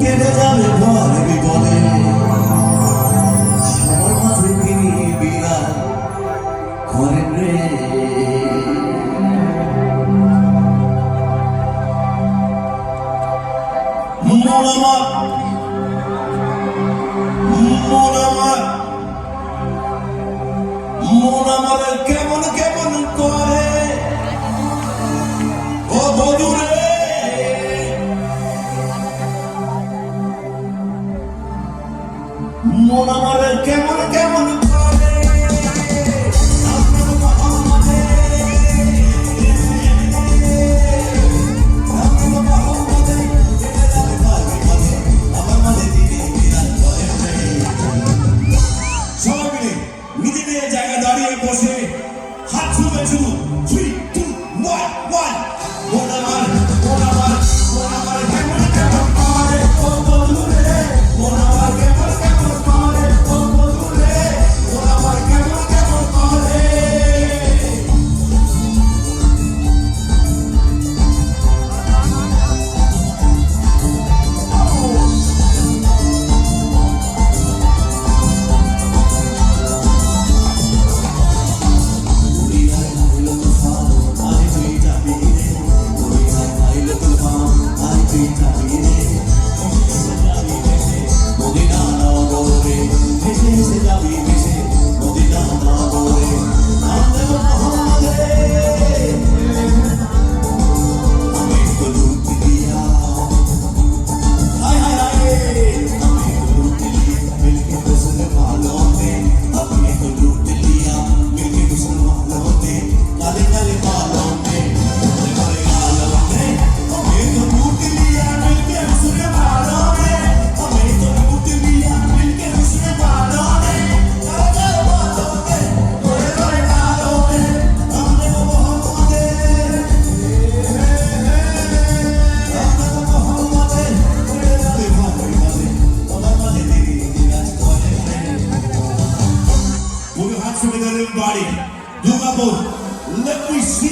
কেটে যাবে ভর বিপদে সবার মাঝে তিনি বিরাট করেন রে মোলামা মোলামারে কেমন কেমন করে ও বধুরে মোলামারে কেমন কেমন করে নিজেদের জায়গা দাঁড়িয়ে বসে হাত ছুঁড়ে ছুঁ 3, 2, 1, 1 মোলামার মোলামার মোলামার কেমন কেমন করে ও বধুরে মোলামার কেমন কেমন করে ও বধুরে মোলামার কেমন কেমন করে Body, Dugapur, let me see.